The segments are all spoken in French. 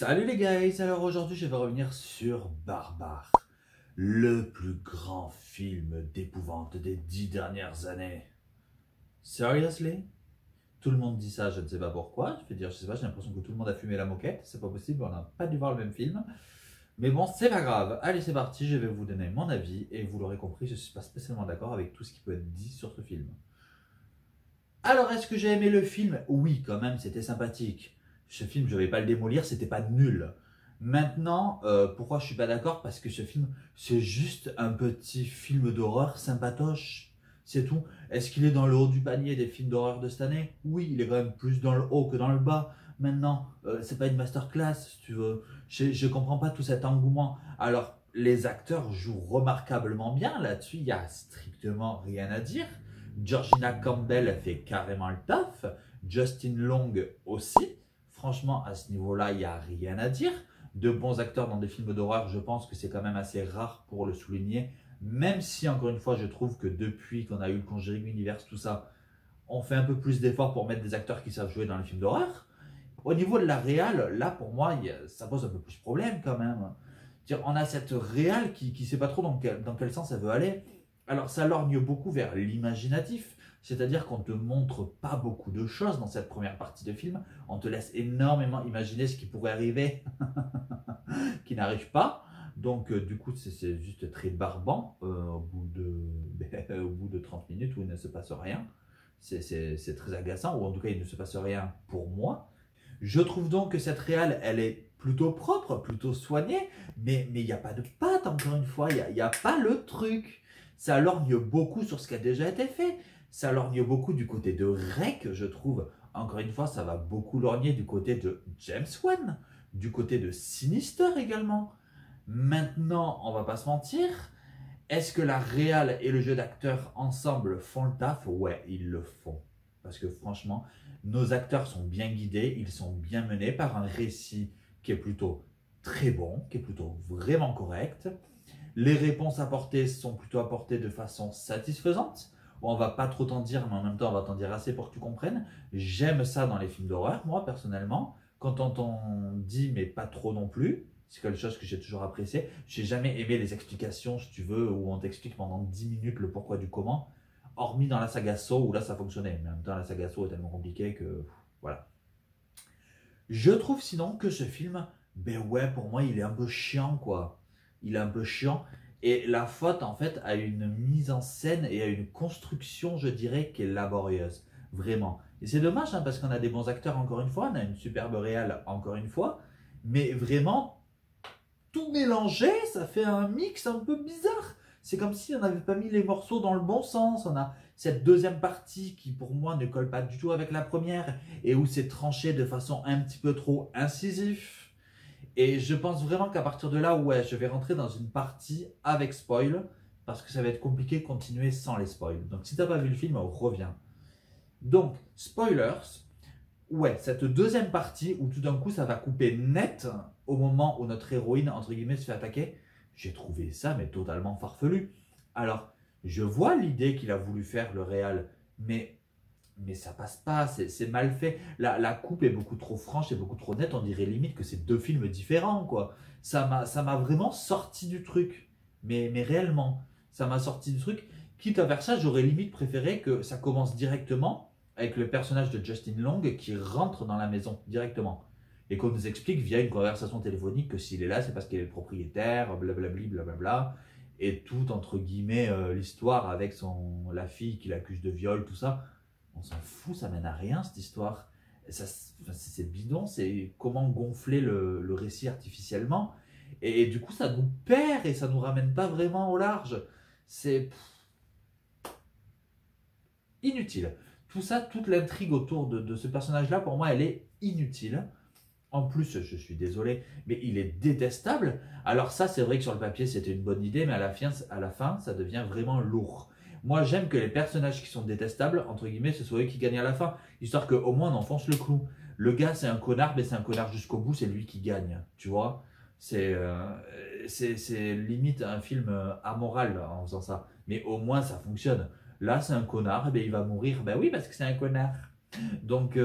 Salut les guys, alors aujourd'hui je vais revenir sur Barbare, le plus grand film d'épouvante des 10 dernières années. Seriously? Tout le monde dit ça, je ne sais pas pourquoi, je vais dire, je sais pas, j'ai l'impression que tout le monde a fumé la moquette, c'est pas possible, on n'a pas dû voir le même film. Mais bon, c'est pas grave, allez c'est parti, je vais vous donner mon avis, et vous l'aurez compris, je ne suis pas spécialement d'accord avec tout ce qui peut être dit sur ce film. Alors, est-ce que j'ai aimé le film? Oui, quand même, c'était sympathique. Ce film, je ne vais pas le démolir, c'était pas nul. Maintenant, pourquoi je suis pas d'accord? Parce que ce film, c'est juste un petit film d'horreur sympatoche. C'est tout. Est-ce qu'il est dans le haut du panier des films d'horreur de cette année? Oui, il est quand même plus dans le haut que dans le bas. Maintenant, c'est pas une masterclass, si tu veux. Je comprends pas tout cet engouement. Alors, les acteurs jouent remarquablement bien. Là-dessus, il y a strictement rien à dire. Georgina Campbell fait carrément le taf. Justin Long aussi. Franchement, à ce niveau-là, il n'y a rien à dire. De bons acteurs dans des films d'horreur, je pense que c'est quand même assez rare pour le souligner. Même si, encore une fois, je trouve que depuis qu'on a eu le Conjuring Universe, tout ça, on fait un peu plus d'efforts pour mettre des acteurs qui savent jouer dans les films d'horreur. Au niveau de la réal, là, pour moi, ça pose un peu plus de problème quand même. On a cette réal qui ne sait pas trop dans quel sens elle veut aller. Alors, ça lorgne beaucoup vers l'imaginatif, c'est-à-dire qu'on ne te montre pas beaucoup de choses dans cette première partie de film. On te laisse énormément imaginer ce qui pourrait arriver, qui n'arrive pas. Donc, du coup, c'est juste très barbant au bout de 30 minutes où il ne se passe rien. C'est très agaçant, ou en tout cas, il ne se passe rien pour moi. Je trouve donc que cette réal, elle est plutôt propre, plutôt soignée, mais il n'y a pas de pâte, encore une fois, il n'y a pas le truc. Ça lorgne beaucoup sur ce qui a déjà été fait. Ça lorgne beaucoup du côté de Rec, je trouve. Encore une fois, ça va beaucoup lorgner du côté de James Wan, du côté de Sinister également. Maintenant, on va pas se mentir, est-ce que la réal et le jeu d'acteur ensemble font le taf? Ouais, ils le font. Parce que franchement, nos acteurs sont bien guidés, ils sont bien menés par un récit qui est plutôt très bon, qui est plutôt vraiment correct. Les réponses apportées sont plutôt apportées de façon satisfaisante. Bon, on va pas trop t'en dire, mais en même temps, on va t'en dire assez pour que tu comprennes. J'aime ça dans les films d'horreur, moi, personnellement. Quand on t'en dit, mais pas trop non plus, c'est quelque chose que j'ai toujours apprécié. J'ai jamais aimé les explications, si tu veux, où on t'explique pendant 10 minutes le pourquoi du comment, hormis dans la saga Saw, où là, ça fonctionnait. Mais en même temps, la saga Saw est tellement compliquée que, voilà. Je trouve sinon que ce film, ben ouais, pour moi, il est un peu chiant, quoi. Il est un peu chiant. Et la faute, en fait, a une mise en scène et à une construction, je dirais, qui est laborieuse. Vraiment. Et c'est dommage, hein, parce qu'on a des bons acteurs, encore une fois, on a une superbe réale, encore une fois. Mais vraiment, tout mélangé, ça fait un mix un peu bizarre. C'est comme si on n'avait pas mis les morceaux dans le bon sens. On a cette deuxième partie qui, pour moi, ne colle pas du tout avec la première et où c'est tranché de façon un petit peu trop incisive. Et je pense vraiment qu'à partir de là, ouais, je vais rentrer dans une partie avec spoil parce que ça va être compliqué de continuer sans les spoils. Donc, si tu n'as pas vu le film, reviens. Donc, spoilers, ouais, cette deuxième partie où tout d'un coup ça va couper net au moment où notre héroïne, entre guillemets, se fait attaquer, j'ai trouvé ça mais totalement farfelu. Alors, je vois l'idée qu'il a voulu faire le réal, mais ça passe pas, c'est mal fait. La coupe est beaucoup trop franche et beaucoup trop nette, on dirait limite que c'est deux films différents, quoi. Ça m'a vraiment sorti du truc, mais réellement, ça m'a sorti du truc. Quitte à faire ça, j'aurais limite préféré que ça commence directement avec le personnage de Justin Long qui rentre dans la maison directement. Et qu'on nous explique via une conversation téléphonique que s'il est là, c'est parce qu'il est le propriétaire, blablabli, blablabla. Et tout, entre guillemets, l'histoire avec la fille qui l'accuse de viol, tout ça, on s'en fout, ça mène à rien cette histoire. C'est bidon, c'est comment gonfler le récit artificiellement. Et du coup, ça nous perd et ça nous ramène pas vraiment au large. C'est inutile. Tout ça, toute l'intrigue autour de ce personnage-là, pour moi, elle est inutile. En plus, je suis désolé, mais il est détestable. Alors ça, c'est vrai que sur le papier, c'était une bonne idée, mais à la fin, ça devient vraiment lourd. Moi, j'aime que les personnages qui sont détestables, entre guillemets, ce soit eux qui gagnent à la fin, histoire qu'au moins on enfonce le clou. Le gars, c'est un connard, mais c'est un connard jusqu'au bout, c'est lui qui gagne, tu vois. C'est limite un film amoral en faisant ça, mais au moins ça fonctionne. Là, c'est un connard, et bien il va mourir, ben oui, parce que c'est un connard. Donc,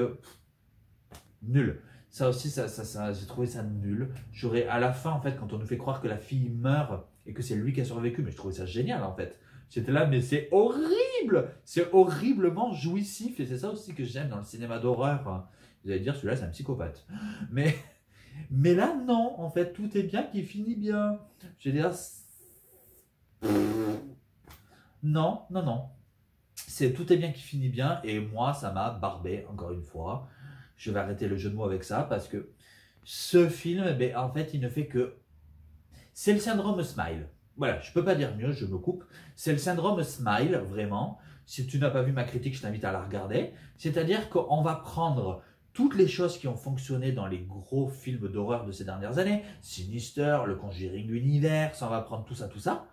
nul. Ça aussi, j'ai trouvé ça nul. J'aurais, à la fin, en fait, quand on nous fait croire que la fille meurt et que c'est lui qui a survécu, mais je trouvais ça génial, en fait. J'étais là, mais c'est horrible! C'est horriblement jouissif, et c'est ça aussi que j'aime dans le cinéma d'horreur. Hein. Vous allez dire, celui-là, c'est un psychopathe. Mais, mais là, non, en fait, tout est bien qui finit bien. Je veux dire, non, non, non. C'est tout est bien qui finit bien, et moi, ça m'a barbé, encore une fois. Je vais arrêter le jeu de mots avec ça, parce que ce film, ben, en fait, il ne fait que... C'est le syndrome Smile. Voilà, je peux pas dire mieux, je me coupe. C'est le syndrome Smile, vraiment. Si tu n'as pas vu ma critique, je t'invite à la regarder. C'est-à-dire qu'on va prendre toutes les choses qui ont fonctionné dans les gros films d'horreur de ces dernières années, Sinister, le Conjuring Universe, on va prendre tout ça.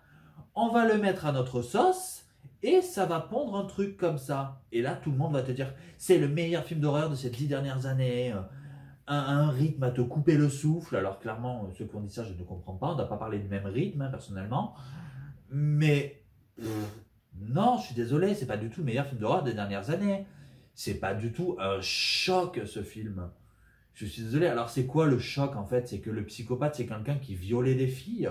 On va le mettre à notre sauce et ça va pondre un truc comme ça. Et là, tout le monde va te dire, c'est le meilleur film d'horreur de ces 10 dernières années. Un rythme à te couper le souffle. Alors clairement, ceux qui ont dit ça, je ne comprends pas. On n'a pas parlé du même rythme, hein, personnellement. Mais non, je suis désolé, c'est pas du tout le meilleur film d'horreur des dernières années. C'est pas du tout un choc, ce film. Je suis désolé. Alors c'est quoi le choc, en fait? C'est que le psychopathe, c'est quelqu'un qui violait des filles.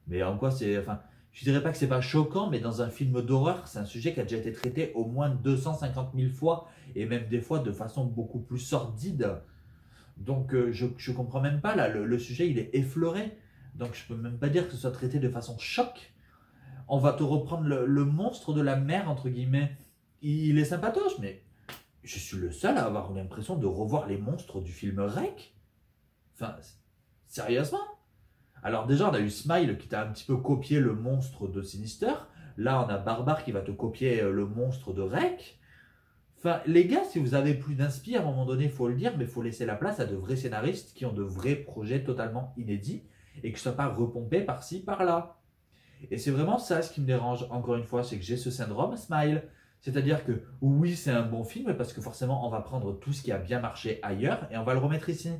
Mais en quoi c'est... Enfin, je dirais pas que c'est pas choquant, mais dans un film d'horreur, c'est un sujet qui a déjà été traité au moins 250 000 fois, et même des fois de façon beaucoup plus sordide. Donc je comprends même pas, là, le sujet il est effleuré. Donc je peux même pas dire que ce soit traité de façon choc. On va te reprendre le monstre de la mer, entre guillemets. Il est sympatoche, mais je suis le seul à avoir l'impression de revoir les monstres du film Rec. Enfin, sérieusement. Alors déjà, on a eu Smile qui t'a un petit peu copié le monstre de Sinister. Là, on a Barbare qui va te copier le monstre de Rec. Enfin, les gars, si vous avez plus d'inspi, à un moment donné, il faut le dire, mais il faut laisser la place à de vrais scénaristes qui ont de vrais projets totalement inédits et que ce ne soit pas repompé par-ci, par-là. Et c'est vraiment ça ce qui me dérange, encore une fois, c'est que j'ai ce syndrome Smile. C'est-à-dire que oui, c'est un bon film parce que forcément, on va prendre tout ce qui a bien marché ailleurs et on va le remettre ici.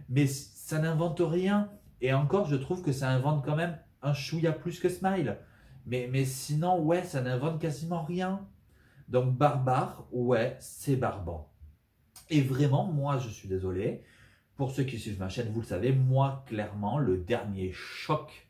Mais ça n'invente rien. Et encore, je trouve que ça invente quand même un chouïa plus que Smile. Mais sinon, ouais, ça n'invente quasiment rien. Donc barbare, ouais, c'est barbant. Et vraiment, moi, je suis désolé. Pour ceux qui suivent ma chaîne, vous le savez, moi, clairement, le dernier choc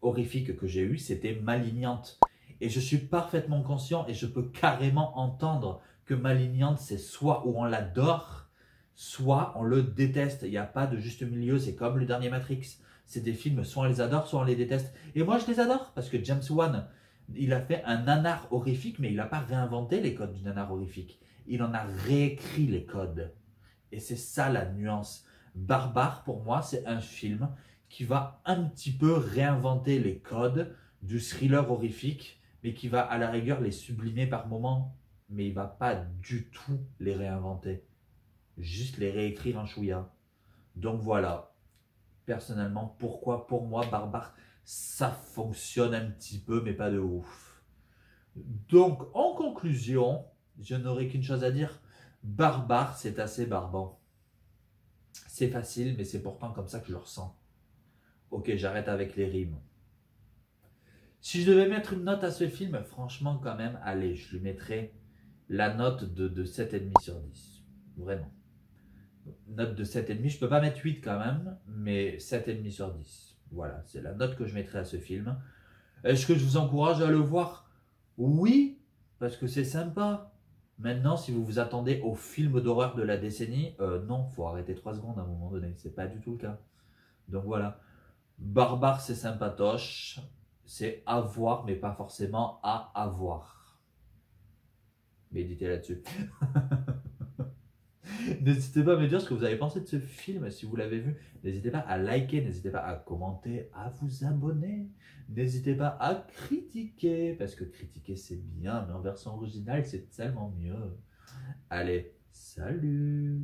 horrifique que j'ai eu, c'était Malignante. Et je suis parfaitement conscient et je peux carrément entendre que Malignante, c'est soit où on l'adore, soit on le déteste. Il n'y a pas de juste milieu, c'est comme le dernier Matrix. C'est des films, soit on les adore, soit on les déteste. Et moi, je les adore, parce que James Wan, il a fait un nanar horrifique, mais il n'a pas réinventé les codes du nanar horrifique. Il en a réécrit les codes. Et c'est ça la nuance. Barbare, pour moi, c'est un film qui va un petit peu réinventer les codes du thriller horrifique, mais qui va à la rigueur les sublimer par moments, mais il ne va pas du tout les réinventer. Juste les réécrire en chouïa. Donc voilà. Personnellement, pourquoi pour moi, Barbare, ça fonctionne un petit peu, mais pas de ouf. Donc, en conclusion, je n'aurai qu'une chose à dire. Barbare, c'est assez barbant. C'est facile, mais c'est pourtant comme ça que je le ressens. Ok, j'arrête avec les rimes. Si je devais mettre une note à ce film, franchement, quand même, allez, je lui mettrais la note de 7,5 sur 10. Vraiment. Note de 7,5, je peux pas mettre 8 quand même, mais 7,5 sur 10. Voilà, c'est la note que je mettrai à ce film. Est-ce que je vous encourage à le voir? Oui, parce que c'est sympa. Maintenant, si vous vous attendez au film d'horreur de la décennie, non, faut arrêter 3 secondes à un moment donné. C'est pas du tout le cas. Donc voilà. Barbare, c'est sympatoche. C'est à voir, mais pas forcément à avoir. Méditez là-dessus. N'hésitez pas à me dire ce que vous avez pensé de ce film, si vous l'avez vu. N'hésitez pas à liker, n'hésitez pas à commenter, à vous abonner. N'hésitez pas à critiquer, parce que critiquer c'est bien, mais en version originale c'est tellement mieux. Allez, salut!